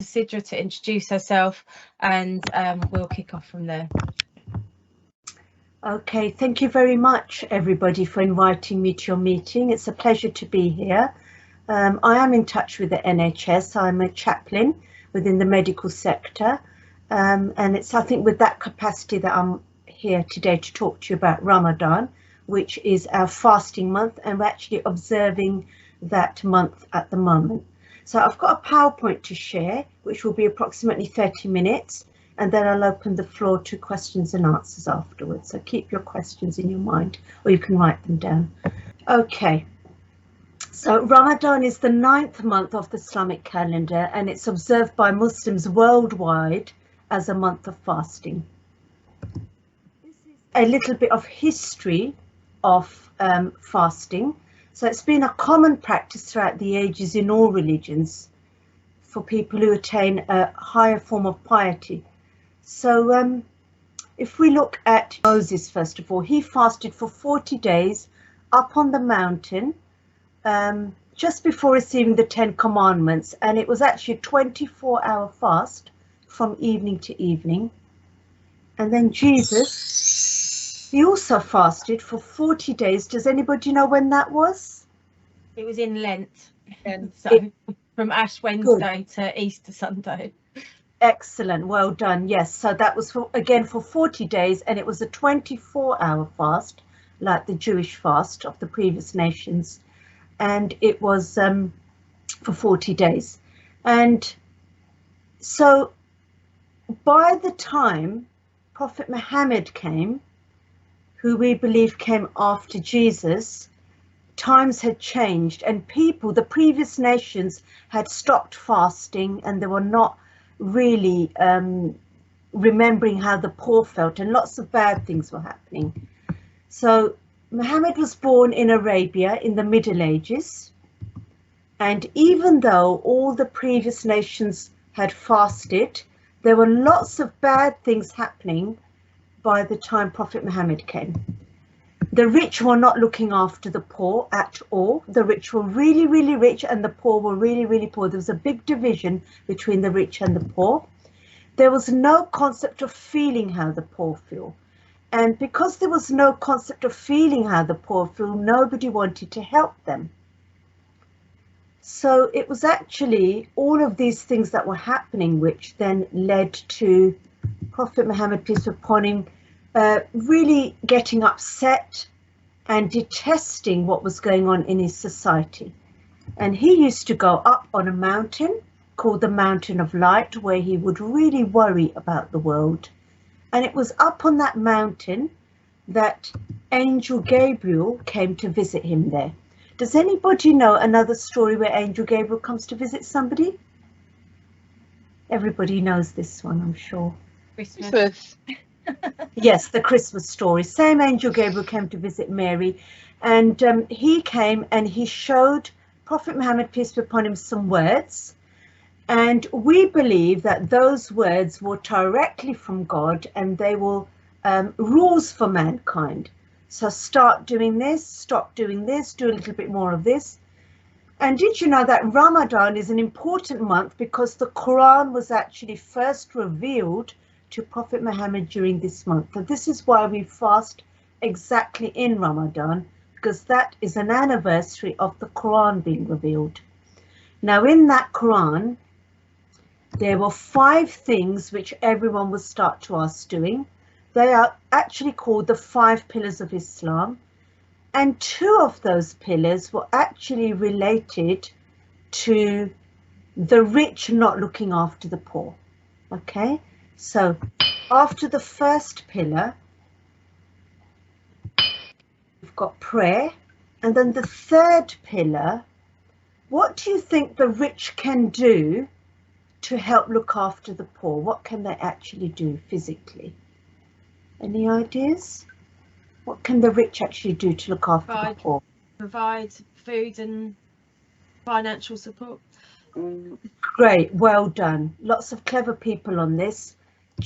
Sidra to introduce herself, and we'll kick off from there. Okay, thank you very much, everybody, for inviting me to your meeting. It's a pleasure to be here. I am in touch with the NHS. I'm a chaplain within the medical sector, and it's, I think, with that capacity that I'm here today to talk to you about Ramadan, which is our fasting month, and we're actually observing that month at the moment. So I've got a PowerPoint to share, which will be approximately 30 minutes. And then I'll open the floor to questions and answers afterwards. So keep your questions in your mind, or you can write them down. Okay, so Ramadan is the 9th month of the Islamic calendar, and it's observed by Muslims worldwide as a month of fasting. This is a little bit of history of fasting. So it's been a common practice throughout the ages in all religions for people who attain a higher form of piety. So if we look at Moses, first of all, he fasted for 40 days up on the mountain just before receiving the 10 commandments, and it was actually a 24-hour fast from evening to evening. And then Jesus, he also fasted for 40 days. Does anybody know when that was? It was in Lent, so from Ash Wednesday to Easter Sunday. Excellent, well done. Yes, so that was again for 40 days, and it was a 24-hour fast, like the Jewish fast of the previous nations, and it was for 40 days. And so by the time Prophet Muhammad came, who we believe came after Jesus, times had changed, and people, the previous nations, had stopped fasting, and they were not really remembering how the poor felt, and lots of bad things were happening. So Muhammad was born in Arabia in the Middle Ages, and even though all the previous nations had fasted, there were lots of bad things happening by the time Prophet Muhammad came. The rich were not looking after the poor at all. The rich were really, really rich, and the poor were really, really poor. There was a big division between the rich and the poor. There was no concept of feeling how the poor feel. And because there was no concept of feeling how the poor feel, nobody wanted to help them. So it was actually all of these things that were happening which then led to Prophet Muhammad, peace be upon him, really getting upset and detesting what was going on in his society. And he used to go up on a mountain called the Mountain of Light, where he would really worry about the world. And it was up on that mountain that Angel Gabriel came to visit him there. Does anybody know another story where Angel Gabriel comes to visit somebody? Everybody knows this one, I'm sure. Christmas. Yes, the Christmas story. Same Angel Gabriel came to visit Mary, and he came and he showed Prophet Muhammad, peace be upon him, some words, and we believe that those words were directly from God, and they were rules for mankind. So start doing this, stop doing this, do a little bit more of this. And did you know that Ramadan is an important month because the Quran was actually first revealed to Prophet Muhammad during this month? And this is why we fast exactly in Ramadan, because that is an anniversary of the Quran being revealed. Now in that Quran, there were 5 things which everyone would start to ask doing. They are actually called the 5 pillars of Islam, and 2 of those pillars were actually related to the rich not looking after the poor. Okay, so after the first pillar, we've got prayer, and then the 3rd pillar, what do you think the rich can do to help look after the poor? What can they actually do physically? Any ideas? What can the rich actually do to look after the poor? Provide food and financial support. Great, well done. Lots of clever people on this.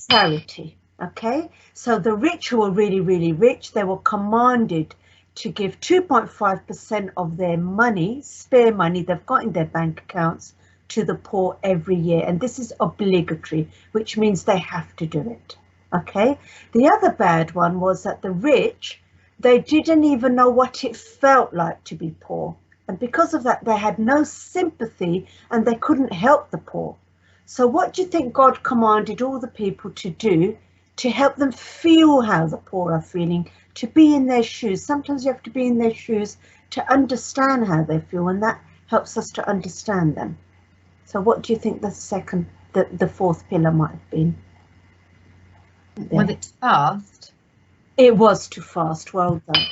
Charity, okay? So the rich who were really, really rich, they were commanded to give 2.5% of their money, spare money they've got in their bank accounts, to the poor every year, and this is obligatory, which means they have to do it. Okay, the other bad one was that the rich, they didn't even know what it felt like to be poor, and because of that they had no sympathy and they couldn't help the poor. So what do you think God commanded all the people to do to help them feel how the poor are feeling, to be in their shoes? Sometimes you have to be in their shoes to understand how they feel, and that helps us to understand them. So what do you think the fourth pillar might have been? Was it to fast? It was to fast, well done.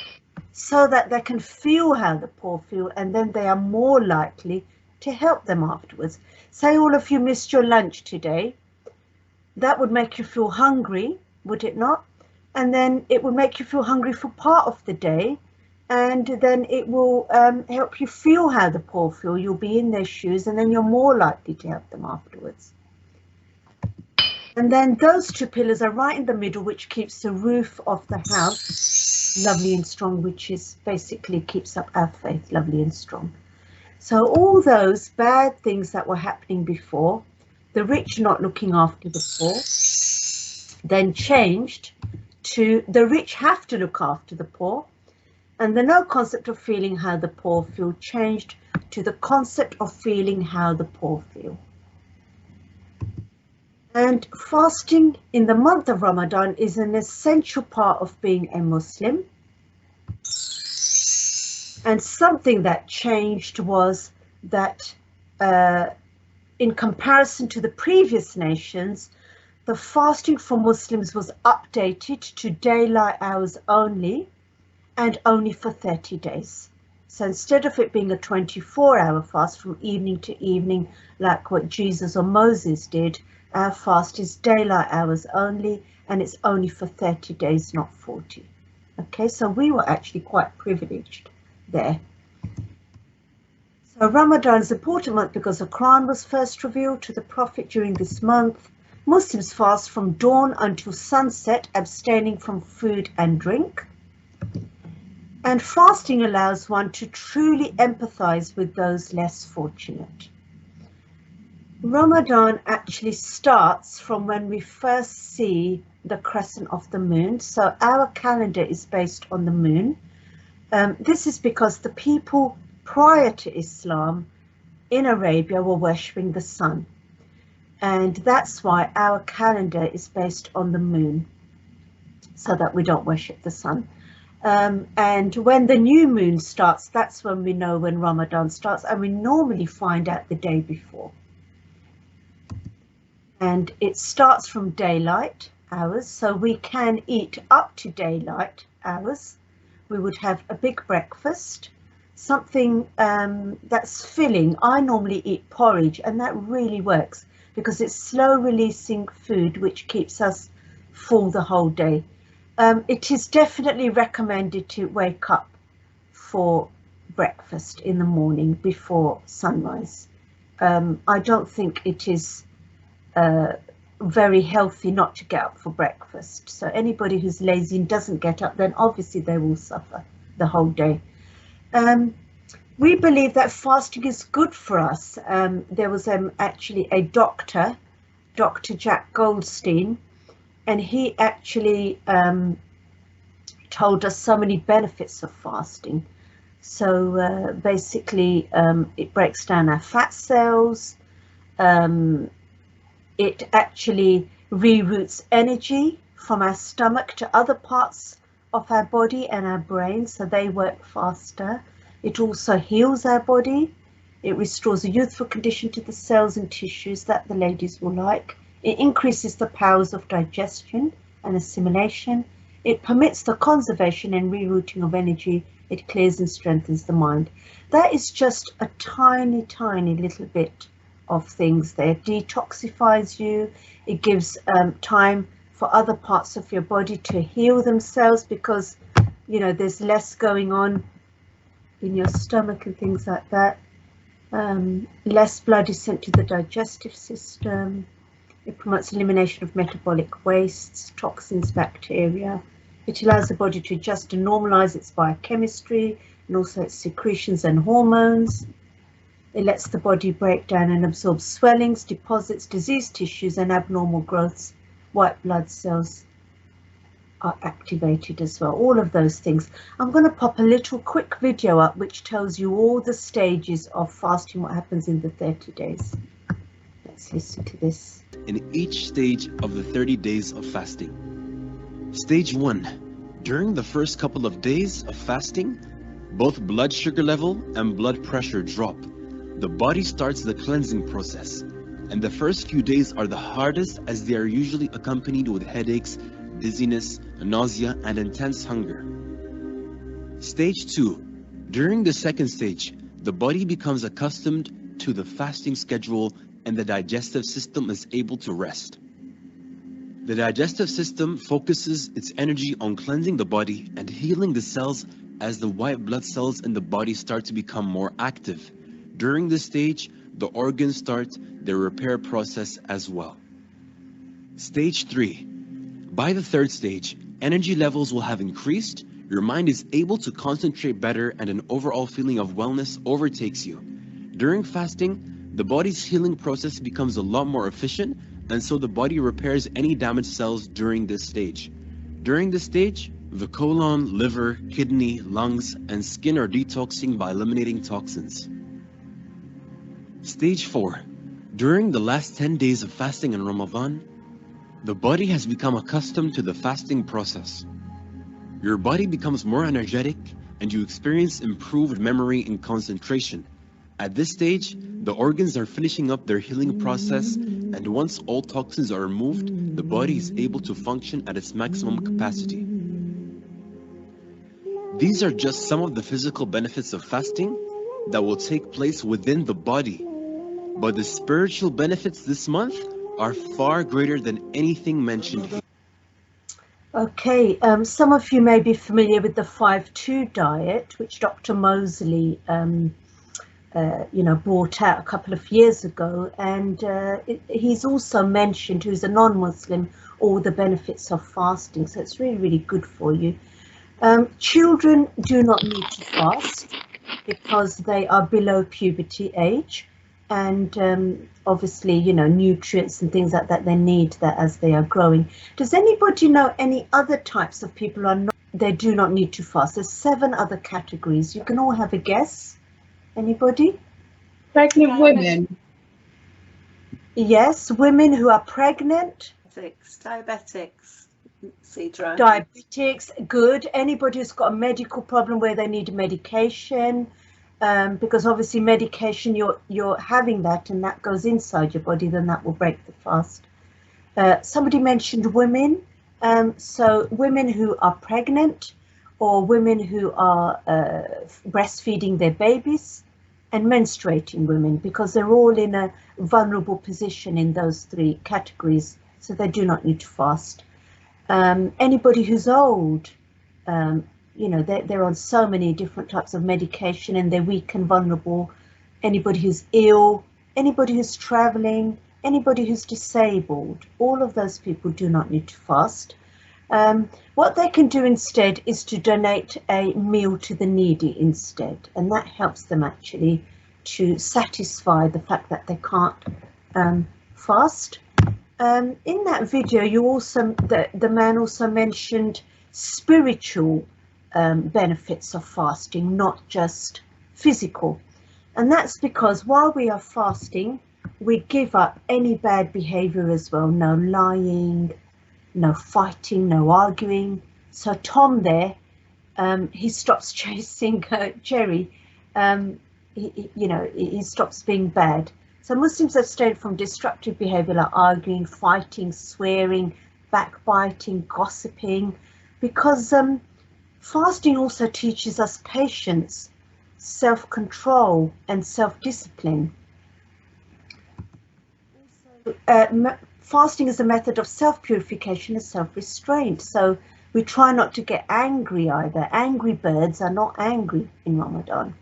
So that they can feel how the poor feel, and then they are more likely to help them afterwards. Say all of you missed your lunch today. That would make you feel hungry, would it not? And then it would make you feel hungry for part of the day, and then it will help you feel how the poor feel. You'll be in their shoes, and then you're more likely to help them afterwards. And then those two pillars are right in the middle, which keeps the roof of the house lovely and strong, which is basically keeps up our faith lovely and strong. So all those bad things that were happening before, the rich not looking after the poor, then changed to the rich have to look after the poor, and the no concept of feeling how the poor feel changed to the concept of feeling how the poor feel. And fasting in the month of Ramadan is an essential part of being a Muslim. And something that changed was that in comparison to the previous nations, the fasting for Muslims was updated to daylight hours only, and only for 30 days. So instead of it being a 24-hour fast from evening to evening, like what Jesus or Moses did, our fast is daylight hours only, and it's only for 30 days, not 40. Okay, so we were actually quite privileged there. So Ramadan is an important month because the Quran was first revealed to the Prophet during this month. Muslims fast from dawn until sunset, abstaining from food and drink. And fasting allows one to truly empathize with those less fortunate. Ramadan actually starts from when we first see the crescent of the moon. So our calendar is based on the moon. This is because the people prior to Islam in Arabia were worshipping the sun. And that's why our calendar is based on the moon, so that we don't worship the sun. And when the new moon starts, that's when we know when Ramadan starts, and we normally find out the day before. And it starts from daylight hours, so we can eat up to daylight hours. We would have a big breakfast, something that's filling. I normally eat porridge, and that really works because it's slow releasing food which keeps us full the whole day. It is definitely recommended to wake up for breakfast in the morning before sunrise. I don't think it is very healthy not to get up for breakfast. So anybody who's lazy and doesn't get up, then obviously they will suffer the whole day. We believe that fasting is good for us. There was actually a doctor, Dr. Jack Goldstein, and he actually told us so many benefits of fasting. So basically it breaks down our fat cells. It actually reroutes energy from our stomach to other parts of our body and our brain, so they work faster. It also heals our body. It restores a youthful condition to the cells and tissues that the ladies will like. It increases the powers of digestion and assimilation. It permits the conservation and rerouting of energy. It clears and strengthens the mind. That is just a tiny, tiny little bit of things there. It detoxifies you. It gives time for other parts of your body to heal themselves because, you know, there's less going on in your stomach and things like that. Less blood is sent to the digestive system. It promotes elimination of metabolic wastes, toxins, bacteria. It allows the body to adjust and normalize its biochemistry and also its secretions and hormones. It lets the body break down and absorb swellings, deposits, diseased tissues and abnormal growths. White blood cells are activated as well, all of those things. I'm going to pop a little quick video up which tells you all the stages of fasting, what happens in the 30 days. Let's listen to this. In each stage of the 30 days of fasting. Stage 1. During the first couple of days of fasting, both blood sugar level and blood pressure drop. The body starts the cleansing process, and the first few days are the hardest as they are usually accompanied with headaches, dizziness, nausea, and intense hunger. Stage 2. During the second stage, the body becomes accustomed to the fasting schedule and the digestive system is able to rest. The digestive system focuses its energy on cleansing the body and healing the cells as the white blood cells in the body start to become more active. During this stage, the organs start their repair process as well. Stage 3. By the third stage, energy levels will have increased, your mind is able to concentrate better, and an overall feeling of wellness overtakes you. During fasting, the body's healing process becomes a lot more efficient, and so the body repairs any damaged cells during this stage. During this stage, the colon, liver, kidney, lungs, and skin are detoxing by eliminating toxins. Stage 4. During the last 10 days of fasting in Ramadan, the body has become accustomed to the fasting process. Your body becomes more energetic and you experience improved memory and concentration. At this stage, the organs are finishing up their healing process, and once all toxins are removed, the body is able to function at its maximum capacity. These are just some of the physical benefits of fasting that will take place within the body, but the spiritual benefits this month are far greater than anything mentioned here. Okay, some of you may be familiar with the 5-2 diet, which Dr. Mosley brought out a couple of years ago, and he's also mentioned, who's a non-Muslim, all the benefits of fasting, so it's really, really good for you. Children do not need to fast because they are below puberty age, and obviously, nutrients and things like that, they need that as they are growing. Does anybody know any other types of people they do not need to fast? There's 7 other categories. You can all have a guess. Anybody? Pregnant women. Yes, women who are pregnant. Diabetics, Sidra. Diabetics, good. Anybody who's got a medical problem where they need medication, because obviously medication, you're having that and that goes inside your body, then that will break the fast. Somebody mentioned women, so women who are pregnant or women who are breastfeeding their babies, and menstruating women, because they're all in a vulnerable position in those 3 categories, so they do not need to fast. Anybody who's old, they're on so many different types of medication and they're weak and vulnerable. Anybody who's ill, anybody who's traveling, anybody who's disabled, all of those people do not need to fast. What they can do instead is to donate a meal to the needy instead, and that helps them actually to satisfy the fact that they can't fast. In that video, the man also mentioned spiritual benefits of fasting, not just physical, and that's because while we are fasting, we give up any bad behavior as well. No lying, no fighting, no arguing. So Tom there, he stops chasing Jerry. He stops being bad. So Muslims abstain from destructive behavior like arguing, fighting, swearing, backbiting, gossiping, because fasting also teaches us patience, self-control and self-discipline. Fasting is a method of self-purification and self-restraint. So we try not to get angry either. Angry birds are not angry in Ramadan.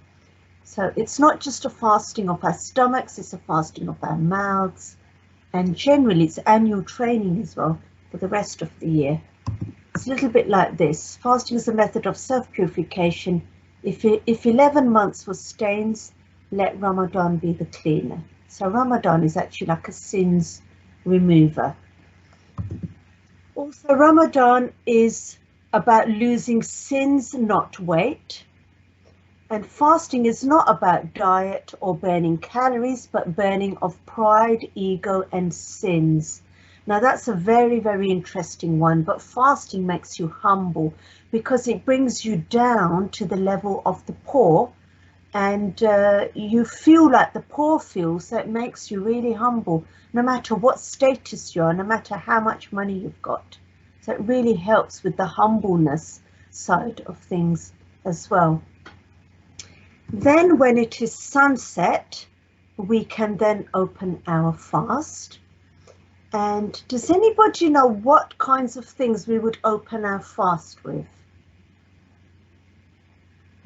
So it's not just a fasting of our stomachs, it's a fasting of our mouths. And generally it's annual training as well for the rest of the year. It's a little bit like this. Fasting is a method of self-purification. If 11 months was stains, let Ramadan be the cleaner. So Ramadan is actually like a sins remover. Also, Ramadan is about losing sins, not weight. And fasting is not about diet or burning calories, but burning of pride, ego, and sins. Now that's a very, very interesting one, but fasting makes you humble because it brings you down to the level of the poor, and you feel like the poor feel, so it makes you really humble, no matter what status you are, no matter how much money you've got. So it really helps with the humbleness side of things as well. Then when it is sunset, we can then open our fast. And does anybody know what kinds of things we would open our fast with?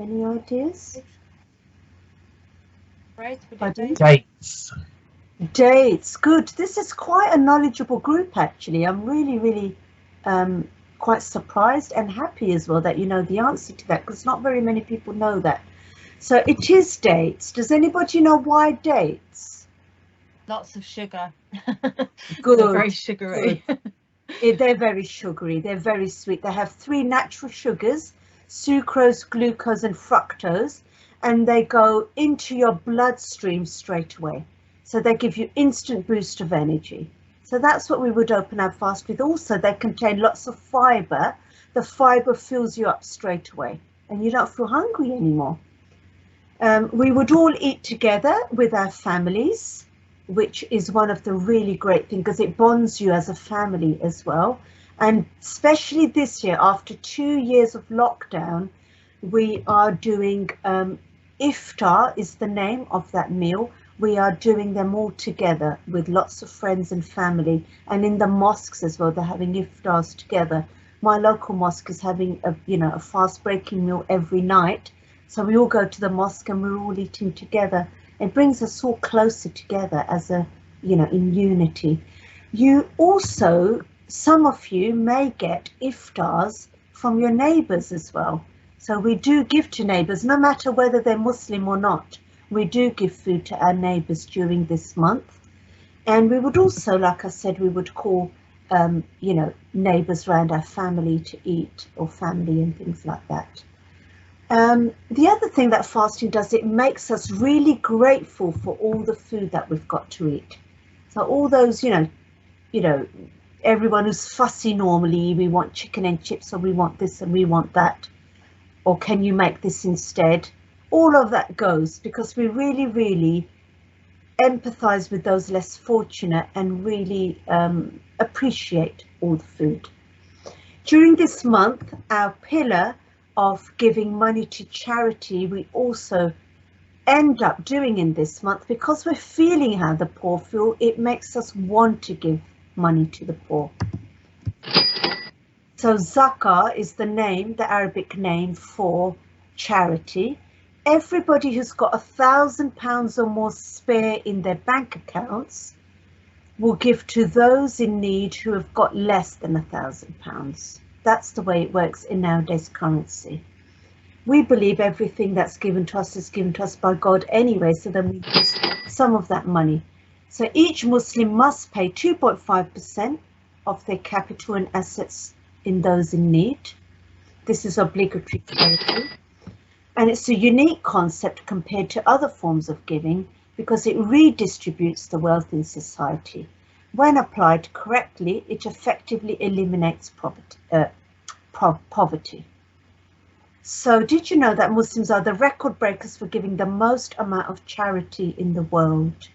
Any ideas? Right, Dates. Dates, good. This is quite a knowledgeable group actually. I'm really quite surprised and happy as well that you know the answer to that, because not very many people know that. So it is dates. Does anybody know why dates? Lots of sugar. Good. They're very sugary. They're very sugary. They're very sweet. They have 3 natural sugars, sucrose, glucose, and fructose, and they go into your bloodstream straight away. So they give you instant boost of energy. So that's what we would open our fast with. Also, they contain lots of fiber. The fiber fills you up straight away, and you don't feel hungry anymore. We would all eat together with our families, which is one of the really great things because it bonds you as a family as well. And especially this year, after 2 years of lockdown, we are doing iftar is the name of that meal. We are doing them all together with lots of friends and family, and in the mosques as well, they're having iftars together. My local mosque is having a fast breaking meal every night. So we all go to the mosque and we're all eating together. It brings us all closer together as in unity. You also, some of you may get iftars from your neighbours as well. So we do give to neighbours, no matter whether they're Muslim or not. We do give food to our neighbours during this month. And we would also, like I said, we would call, neighbours around our family to eat, or family and things like that. The other thing that fasting does, it makes us really grateful for all the food that we've got to eat. So all those, everyone who's fussy normally, we want chicken and chips, or we want this and we want that, or can you make this instead? All of that goes because we really empathize with those less fortunate and really appreciate all the food. During this month, our pillar of giving money to charity, we also end up doing in this month, because we're feeling how the poor feel, it makes us want to give money to the poor. So zakah is the Arabic name for charity. Everybody who's got £1,000 or more spare in their bank accounts will give to those in need who have got less than £1,000. That's the way it works in nowadays currency. We believe everything that's given to us is given to us by God anyway, so then we use some of that money. So each Muslim must pay 2.5% of their capital and assets in those in need. This is obligatory charity. And it's a unique concept compared to other forms of giving because it redistributes the wealth in society. When applied correctly, it effectively eliminates poverty. So did you know that Muslims are the record breakers for giving the most amount of charity in the world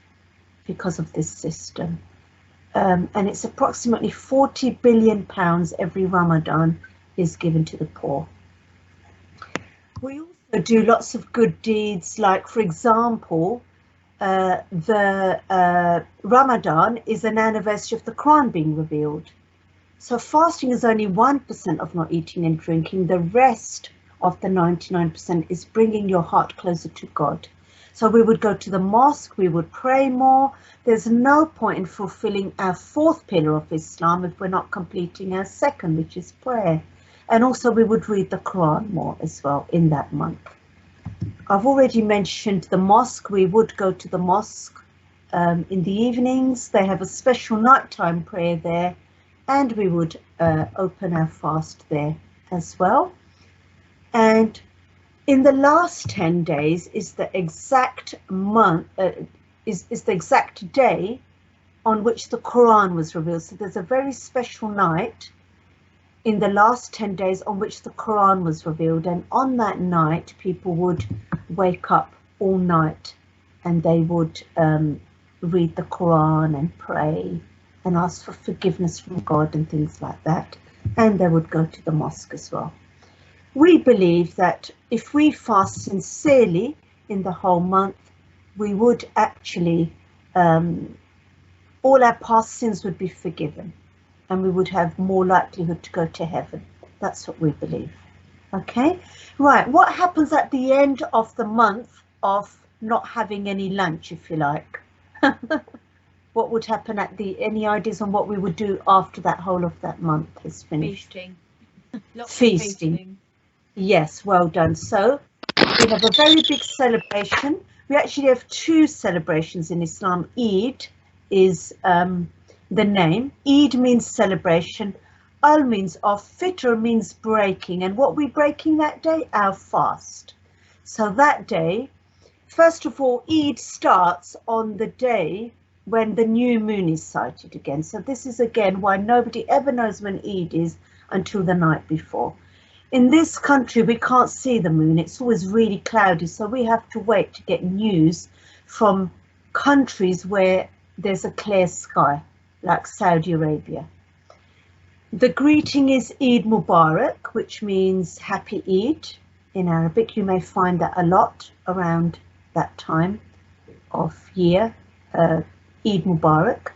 because of this system? And it's approximately £40 billion every Ramadan is given to the poor. We also do lots of good deeds, like, for example, the Ramadan is an anniversary of the Quran being revealed. So fasting is only 1% of not eating and drinking. The rest of the 99% is bringing your heart closer to God. So we would go to the mosque, we would pray more. There's no point in fulfilling our 4th pillar of Islam if we're not completing our 2nd, which is prayer. And also we would read the Quran more as well in that month. I've already mentioned the mosque. We would go to the mosque in the evenings. They have a special nighttime prayer there, and we would open our fast there as well. And in the last 10 days is the exact month, is the exact day on which the Quran was revealed. So there's a very special night in the last 10 days on which the Quran was revealed, and on that night people would wake up all night and they would read the Quran and pray and ask for forgiveness from God and things like that, and they would go to the mosque as well. We believe that if we fast sincerely in the whole month, we would actually, all our past sins would be forgiven, and we would have more likelihood to go to heaven. That's what we believe. Okay, right, what happens at the end of the month of not having any lunch, if you like? What would happen at any ideas on what we would do after that whole of that month is finished? Feasting. Lots of Feasting. Yes, well done. So we have a very big celebration. We actually have two celebrations in Islam. Eid is the name. Eid means celebration. Al means off. Fitr means breaking. And what we're breaking that day? Our fast. So that day, first of all, Eid starts on the day when the new moon is sighted again. So this is again why nobody ever knows when Eid is until the night before. In this country, we can't see the moon. It's always really cloudy. So we have to wait to get news from countries where there's a clear sky, like Saudi Arabia. The greeting is Eid Mubarak, which means happy Eid in Arabic. You may find that a lot around that time of year, Eid Mubarak.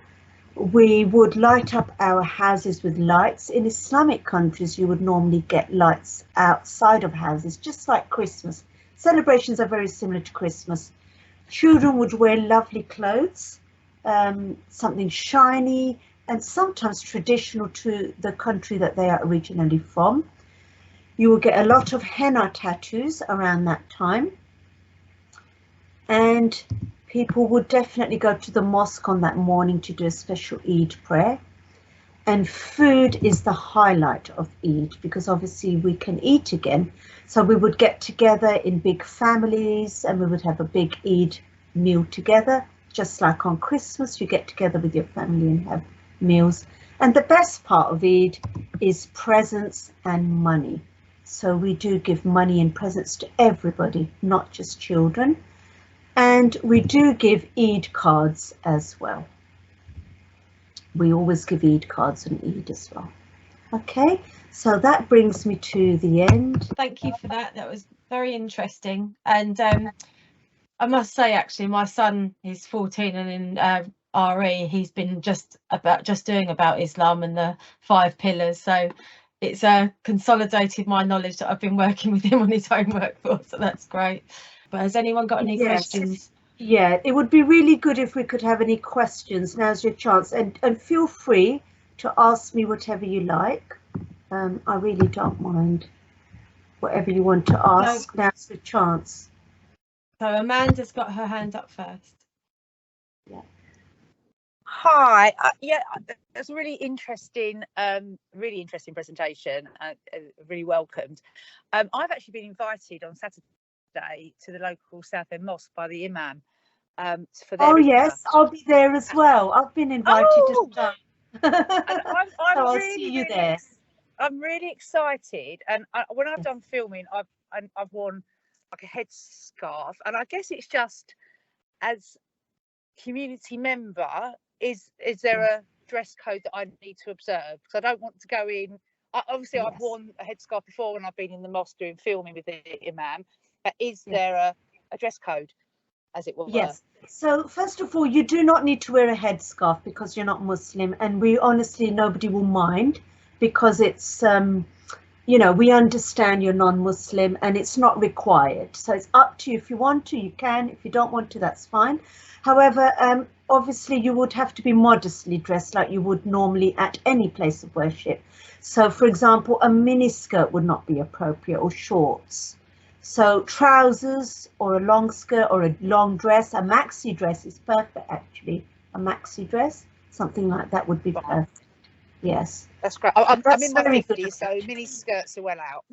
We would light up our houses with lights. In Islamic countries, you would normally get lights outside of houses, just like Christmas. Celebrations are very similar to Christmas. Children would wear lovely clothes, something shiny and sometimes traditional to the country that they are originally from. You will get a lot of henna tattoos around that time. And people would definitely go to the mosque on that morning to do a special Eid prayer. And food is the highlight of Eid, because obviously we can eat again. So we would get together in big families and we would have a big Eid meal together. Just like on Christmas, you get together with your family and have meals. And the best part of Eid is presents and money. So we do give money and presents to everybody, not just children. And we do give Eid cards as well. We always give Eid cards on Eid as well. Okay, so that brings me to the end. Thank you for that. That was very interesting. And I must say, actually, my son is 14 and in RE, he's been just doing about Islam and the 5 pillars. So it's consolidated my knowledge that I've been working with him on his homework for. So that's great. But has anyone got any questions? Yeah, it would be really good if we could have any questions. Now's your chance, and feel free to ask me whatever you like. I really don't mind whatever you want to ask. No. Now's your chance. So Amanda's got her hand up first. Yeah. Hi. Yeah, it's a really interesting presentation. Really welcomed. I've actually been invited on Saturday to the local South End Mosque by the Imam for their yes, I'll be there as well. I've been invited as well. I'm really, see you there. I'm really excited, and when I've done filming, I've worn like a headscarf, and I guess it's just as community member, is there a dress code that I need to observe? Because I don't want to go in. Obviously, I've worn a headscarf before when I've been in the mosque doing filming with the Imam. But is there a dress code, as it were? Yes. So first of all, you do not need to wear a headscarf because you're not Muslim, and we honestly, nobody will mind, because it's you know, we understand you're non-Muslim and it's not required. So it's up to you. If you want to, you can. If you don't want to, that's fine. However, obviously you would have to be modestly dressed like you would normally at any place of worship. So for example, a miniskirt would not be appropriate, or shorts. So trousers or a long skirt or a long dress, a maxi dress is perfect actually. A maxi dress, something like that would be perfect. Yes. That's great. I'm That's in my very good. 50s, so mini skirts are well out.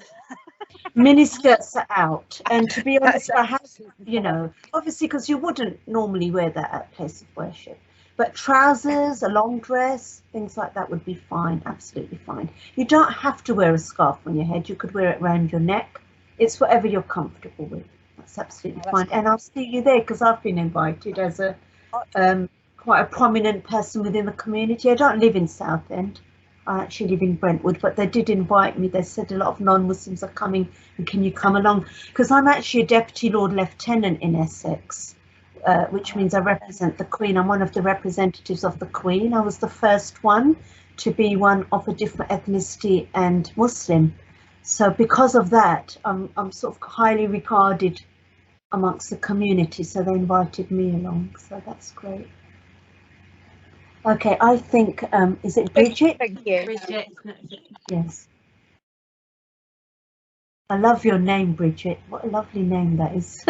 Mini skirts are out, and to be honest, That's I have, absolutely you know, obviously because you wouldn't normally wear that at place of worship, but trousers, a long dress, things like that would be fine, absolutely fine. You don't have to wear a scarf on your head. You could wear it around your neck. It's whatever you're comfortable with. That's absolutely that's fine. great. And I'll see you there because I've been invited as a quite a prominent person within the community. I don't live in Southend. I actually live in Brentwood, but they did invite me. They said a lot of non-Muslims are coming, and can you come along? Because I'm actually a Deputy Lord Lieutenant in Essex, which means I represent the Queen. I'm one of the representatives of the Queen. I was the first one to be one of a different ethnicity and Muslim. So because of that, I'm sort of highly regarded amongst the community. So they invited me along. So that's great. Okay, I think, is it Bridget? Thank you. Bridget. Yes. I love your name, Bridget. What a lovely name that is.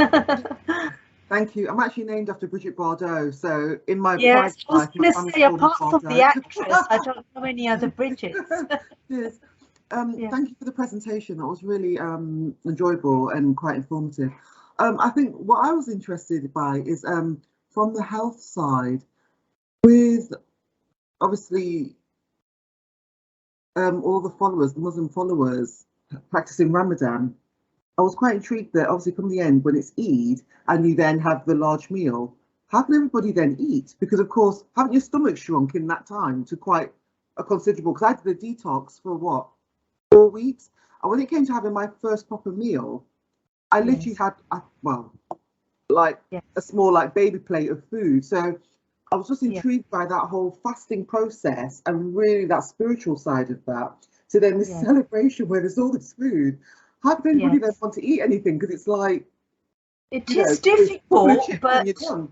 Thank you. I'm actually named after Bridget Bardot. So in my Yes, private I was life, my going to family say, call me apart from the Bardot. actress, I don't know any other Bridgets. Yes. Yeah. Thank you for the presentation. That was really enjoyable and quite informative. I think what I was interested by is from the health side, with obviously all the followers, the Muslim followers practicing Ramadan. I was quite intrigued that obviously come the end when it's Eid and you then have the large meal, how can everybody then eat? Because of course, haven't your stomach shrunk in that time to quite a considerable, because I did a detox for what, 4 weeks? And when it came to having my first proper meal, I literally had, well, like a small like baby plate of food. So I was just intrigued by that whole fasting process and really that spiritual side of that. So then this celebration where there's all this food, how can anybody then want to eat anything? Because it's like, it is difficult, but you're done.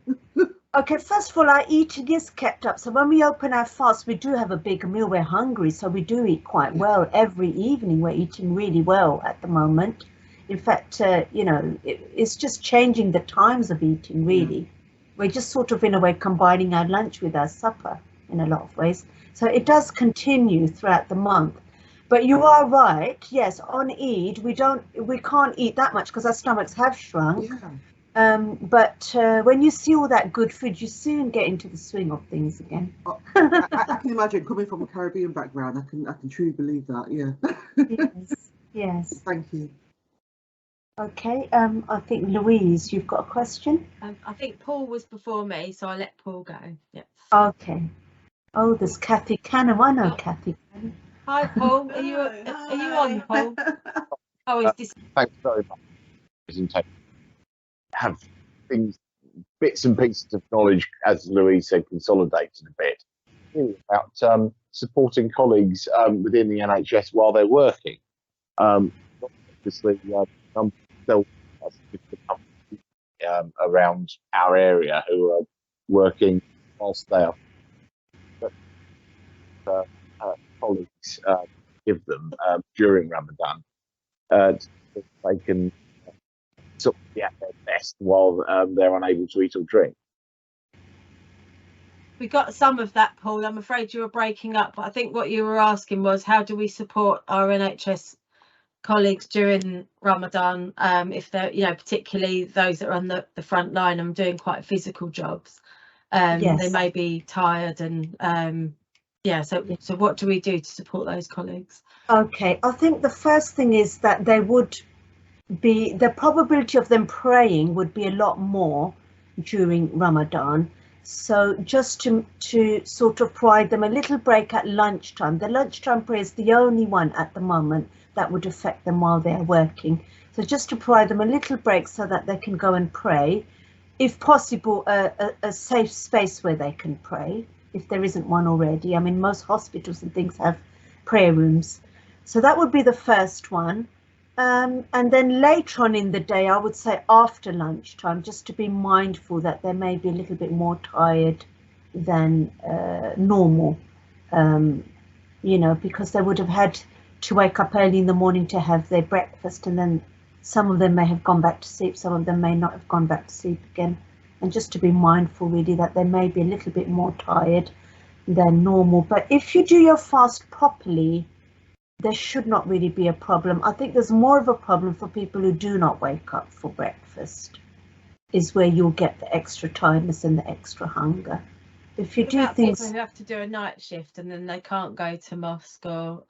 okay, first of all, our eating is kept up. So when we open our fast, we do have a big meal. We're hungry, so we do eat quite well every evening. We're eating really well at the moment. In fact, you know, it's just changing the times of eating, really. We're just sort of, in a way, combining our lunch with our supper in a lot of ways. So it does continue throughout the month. But you are right. Yes, on Eid, we can't eat that much because our stomachs have shrunk. But when you see all that good food, you soon get into the swing of things again. I can imagine, coming from a Caribbean background, I can truly believe that. Yeah. Yes. Thank you. Okay. I think Louise, you've got a question. I think Paul was before me, so I'll let Paul go. Yeah. Okay. Oh, there's Kathy Cannon. I know Kathy Cannon. Hi, Paul. Are you on, Paul? Oh, he's just. Thanks very much. Presentation. Have things, bits and pieces of knowledge, as Louise said, consolidated a bit. About supporting colleagues within the NHS while they're working. Obviously, around our area who are working whilst they are. Colleagues give them during Ramadan, so they can sort of be at their best while they're unable to eat or drink. We got some of that, Paul. I'm afraid you were breaking up, but I think what you were asking was how do we support our NHS colleagues during Ramadan, if they're, you know, particularly those that are on the front line and doing quite physical jobs. They may be tired and so what do we do to support those colleagues? Okay, I think the first thing is that they would be, the probability of them praying would be a lot more during Ramadan. So just to sort of provide them a little break at lunchtime. The lunchtime prayer is the only one at the moment that would affect them while they're working. So just to provide them a little break so that they can go and pray. If possible, a safe space where they can pray, if there isn't one already. I mean, most hospitals and things have prayer rooms. So that would be the first one. And then later on in the day, I would say after lunchtime, just to be mindful that they may be a little bit more tired than normal, you know, because they would have had to wake up early in the morning to have their breakfast and then Some of them may have gone back to sleep, some of them may not have gone back to sleep again. And just to be mindful really that they may be a little bit more tired than normal. But if you do your fast properly, there should not really be a problem. I think there's more of a problem for people who do not wake up for breakfast, is where you'll get the extra tiredness and the extra hunger. If you What do about things, people who have to do a night shift and then they can't go to mosque or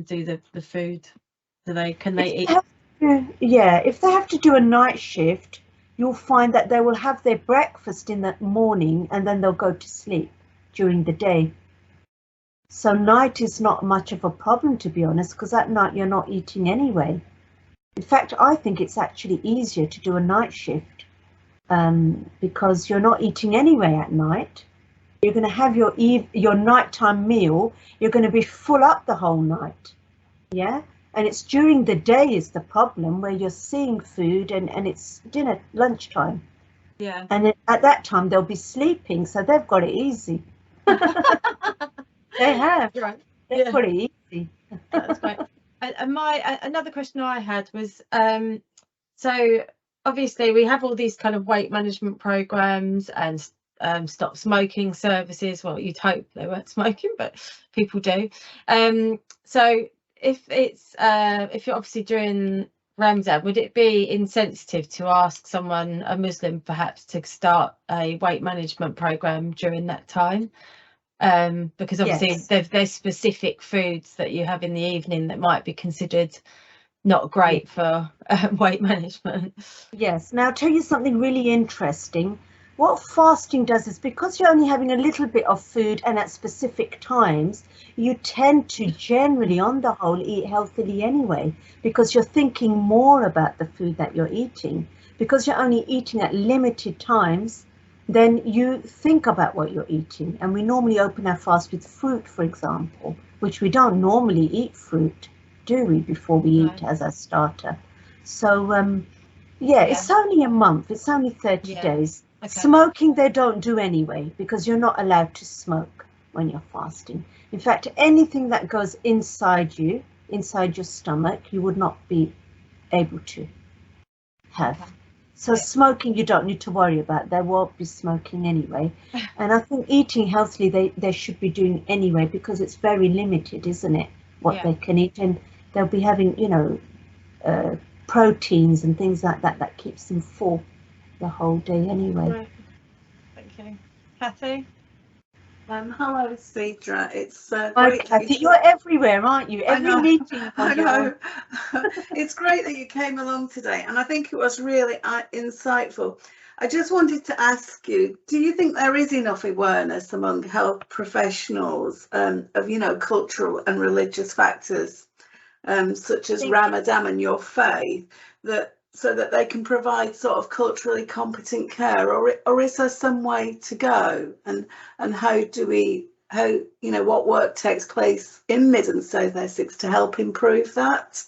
do the food, can they eat? if they have to do a night shift, you'll find that they will have their breakfast in the morning and then they'll go to sleep during the day. So night is not much of a problem, to be honest, because at night you're not eating anyway. In fact, I think it's actually easier to do a night shift because you're not eating anyway at night. You're going to have your nighttime meal. You're going to be full up the whole night. Yeah. And it's during the day is the problem, where you're seeing food and it's dinner, lunchtime. Yeah. And at that time they'll be sleeping, so they've got it easy. They have. Right. They've got it easy. That's great. And another question I had was, so obviously we have all these kind of weight management programs and stop smoking services. Well, you'd hope they weren't smoking, but people do. So if you're obviously during Ramadan, would it be insensitive to ask someone, a Muslim perhaps, to start a weight management program during that time? Because obviously there's specific foods that you have in the evening that might be considered not great for weight management. Yes. Now I'll tell you something really interesting. What fasting does is, because you're only having a little bit of food and at specific times, you tend to generally, on the whole, eat healthily anyway, because you're thinking more about the food that you're eating. Because you're only eating at limited times, then you think about what you're eating. And we normally open our fast with fruit, for example, which we don't normally eat fruit, do we, before we eat as a starter. So, it's only a month. It's only 30 days. Okay. Smoking they don't do anyway, because you're not allowed to smoke when you're fasting. In fact, anything that goes inside you, inside your stomach, you would not be able to have. Okay. So smoking you don't need to worry about. They won't be smoking anyway. And I think eating healthily they should be doing anyway, because it's very limited, isn't it, what they can eat. And they'll be having, proteins and things like that keeps them full the whole day anyway. Right. Thank you. Kathy? Hello, Sidra. It's great. Kathy, you're everywhere, aren't you? Every meeting. I know. It's great that you came along today, and I think it was really insightful. I just wanted to ask you, do you think there is enough awareness among health professionals of, cultural and religious factors, such as Ramadan and your faith, so that they can provide sort of culturally competent care, or is there some way to go? And what work takes place in Mid and South Essex to help improve that?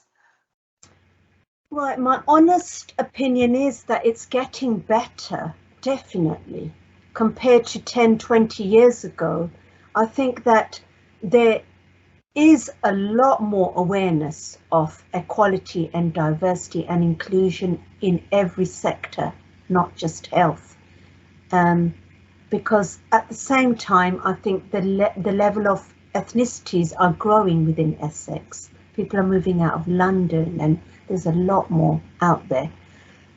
Right, my honest opinion is that it's getting better, definitely, compared to 10, 20 years ago. I think that there is a lot more awareness of equality and diversity and inclusion in every sector, not just health. Because at the same time, I think the level of ethnicities are growing within Essex. People are moving out of London, and there's a lot more out there.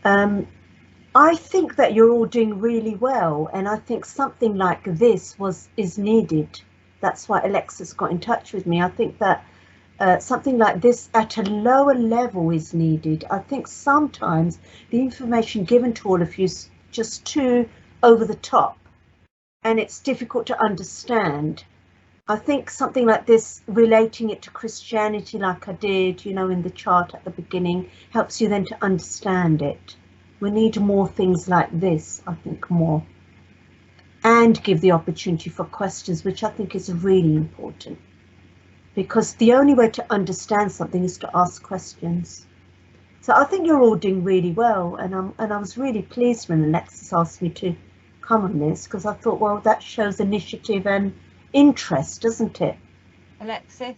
I think that you're all doing really well, and I think something like this is needed. That's why Alexis got in touch with me. I think that something like this at a lower level is needed. I think sometimes the information given to all of you is just too over the top, and it's difficult to understand. I think something like this, relating it to Christianity like I did, in the chart at the beginning, helps you then to understand it. We need more things like this, I think, more. And give the opportunity for questions, which I think is really important. Because the only way to understand something is to ask questions. So I think you're all doing really well, and I was really pleased when Alexis asked me to come on this, because I thought, well, that shows initiative and interest, doesn't it? Alexis?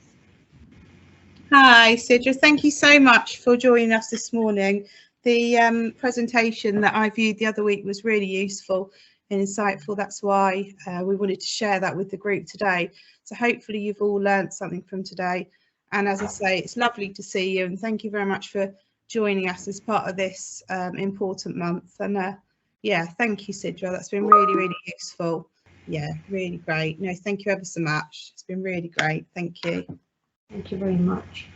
Hi, Sidra. Thank you so much for joining us this morning. The presentation that I viewed the other week was really useful and insightful. That's why we wanted to share that with the group today. So hopefully you've all learnt something from today. And as I say, it's lovely to see you, and thank you very much for joining us as part of this important month. And yeah, thank you, Sidra. That's been really, really useful. Yeah, really great. No, thank you ever so much. It's been really great. Thank you. Thank you very much.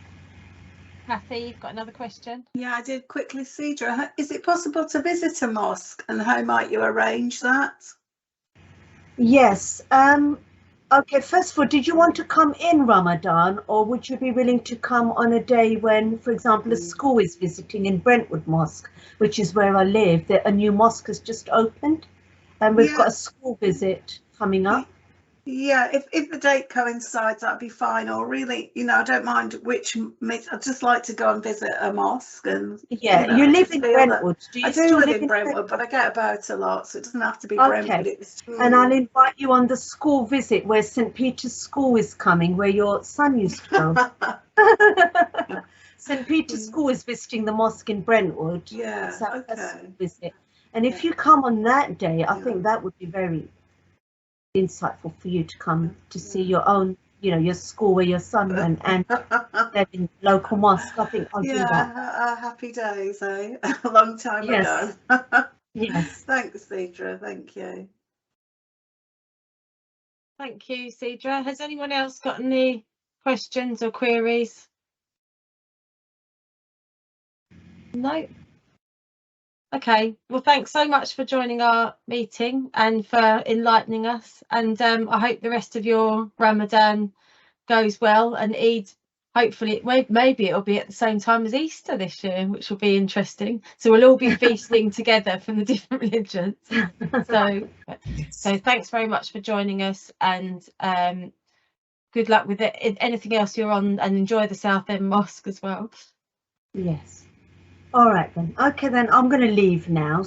Kathy, you've got another question? Yeah, I did quickly, Sidra. Is it possible to visit a mosque, and how might you arrange that? Yes. Okay, first of all, did you want to come in Ramadan, or would you be willing to come on a day when, for example, a school is visiting in Brentwood Mosque, which is where I live? A new mosque has just opened, and we've got a school visit coming up. Yeah, if the date coincides, that'd be fine. Or really, you know, I don't mind which. I'd just like to go and visit a mosque. And yeah, you live in Brentwood. I do live in Brentwood, but I get about a lot, so it doesn't have to be Brentwood. And I'll invite you on the school visit where St. Peter's School is coming, where your son used to go. St. Peter's School is visiting the mosque in Brentwood. Yeah, so okay. That's a visit. And if you come on that day, I think that would be very insightful for you to come to see your own, you know, your school where your son went, and in local mosque. I think I'll do that. Happy days, eh? A long time ago. Yes. Thanks, Sidra. Thank you. Thank you, Sidra. Has anyone else got any questions or queries? No. Okay, well, thanks so much for joining our meeting and for enlightening us, and I hope the rest of your Ramadan goes well, and Eid, hopefully maybe it'll be at the same time as Easter this year, which will be interesting, so we'll all be feasting together from the different religions. So thanks very much for joining us, and good luck with it. Anything else you're on, and enjoy the Southend Mosque as well. Yes. All right then. Okay then, I'm going to leave now.